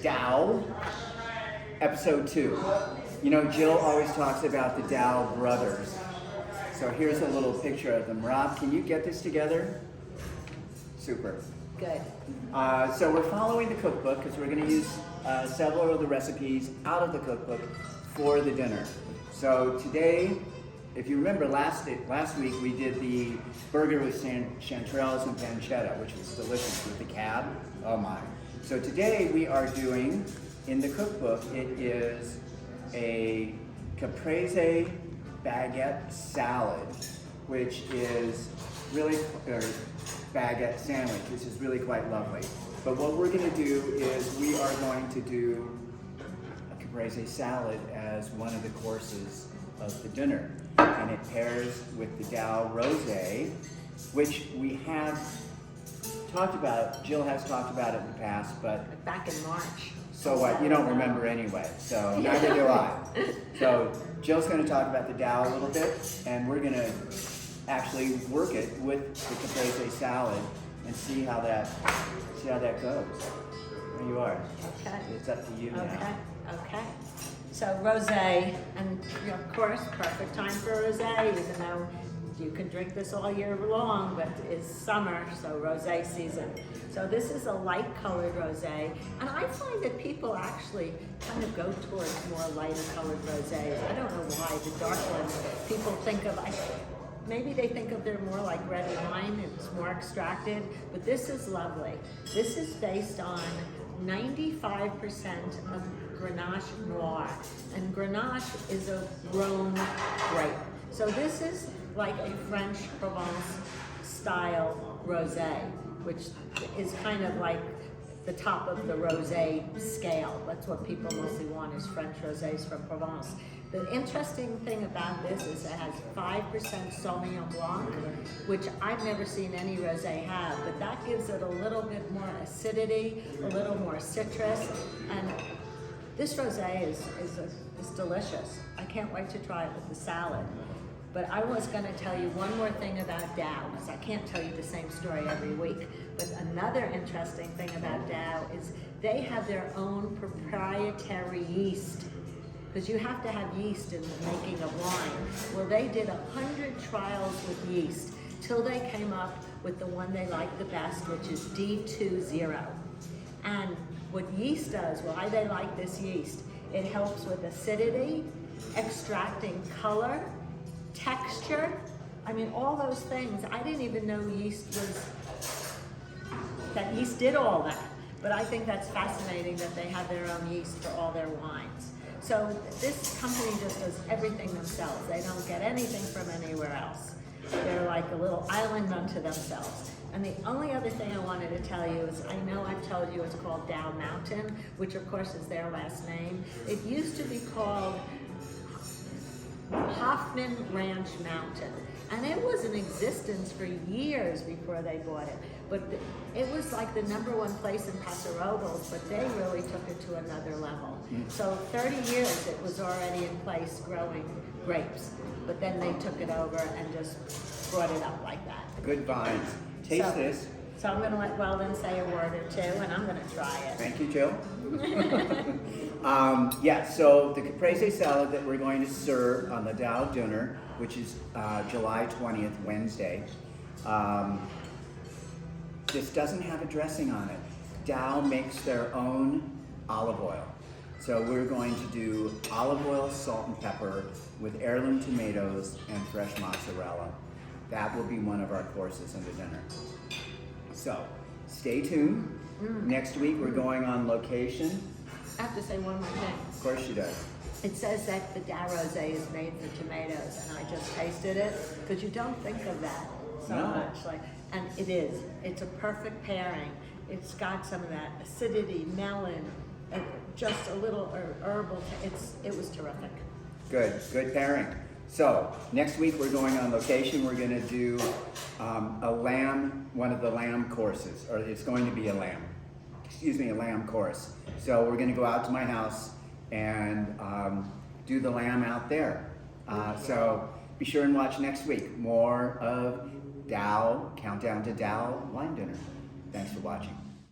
Daou, episode 2. You know, Jill always talks about the Daou brothers. So here's a little picture of them. Rob, can you get this together? Super. Good. So we're following the cookbook because we're going to use several of the recipes out of the cookbook for the dinner. So today, if you remember last week we did the burger with chanterelles and pancetta, which was delicious with the cab. Oh my. So today we are doing, in the cookbook, it is a caprese baguette salad, which is really, or baguette sandwich, which is really quite lovely. But what we're going to do is we are going to do a caprese salad as one of the courses of the dinner. And it pairs with the Daou Rosé, which we have talked about, Jill has talked about it in the past, but back in March. so what? You don't remember anyway, so neither do I. So Jill's going to talk about the Daou a little bit, and we're going to actually work it with the caprese salad and see how that goes. There you are. Okay. It's up to you now. Okay. So rosé, and of course, perfect time for rosé, even though you can drink this all year long, but it's summer, so rosé season. So this is a light-colored rosé, and I find that people actually kind of go towards more lighter-colored rosés. I don't know why. The dark ones, people think of, maybe they think of they're more like red wine, it's more extracted, but this is lovely. This is based on 95% of Grenache Noir, and Grenache is a Rhone grape. So this is like a French Provence style rosé, which is kind of like the top of the rosé scale. That's what people mostly want, is French rosés from Provence. The interesting thing about this is it has 5% Sauvignon Blanc, which I've never seen any rosé have, but that gives it a little bit more acidity, a little more citrus, and this rosé is delicious. I can't wait to try it with the salad. But I was going to tell you one more thing about Daou, because I can't tell you the same story every week. But another interesting thing about Daou is they have their own proprietary yeast, because you have to have yeast in the making of wine. Well, they did 100 trials with yeast till they came up with the one they liked the best, which is D20. And what yeast does, why they like this yeast, it helps with acidity, extracting color, texture. I mean, all those things. I didn't even know that yeast did all that. But I think that's fascinating that they have their own yeast for all their wines. So this company just does everything themselves. They don't get anything from anywhere else. They're like a little island unto themselves. And the only other thing I wanted to tell you is, I know I've told you it's called Daou Mountain, which of course is their last name. It used to be called Hoffman Ranch Mountain, and it was in existence for years before they bought it. But it was like the #1 place in Paso Robles, but they really took it to another level. So 30 years it was already in place growing grapes, but then they took it over and just brought it up like that. Good vines. Taste this. So I'm going to let Weldon say a word or two, and I'm going to try it. Thank you, Jill. Yeah, so the caprese salad that we're going to serve on the Daou dinner, which is July 20th, Wednesday, this doesn't have a dressing on it. Daou makes their own olive oil. So we're going to do olive oil, salt and pepper with heirloom tomatoes and fresh mozzarella. That will be one of our courses in the dinner. So stay tuned. Next week we're going on location. I have to say one more thing. Of course she does. It says that the Daou Rosé is made for tomatoes, and I just tasted it, because you don't think of that so much. And it is. It's a perfect pairing. It's got some of that acidity, melon, and just a little herbal. It was terrific. Good pairing. So next week we're going on location. We're going to do one of the lamb courses, or it's going to be a lamb course. So we're going to go out to my house and do the lamb out there. So be sure and watch next week. More of Daou, Countdown to Daou wine dinner. Thanks for watching.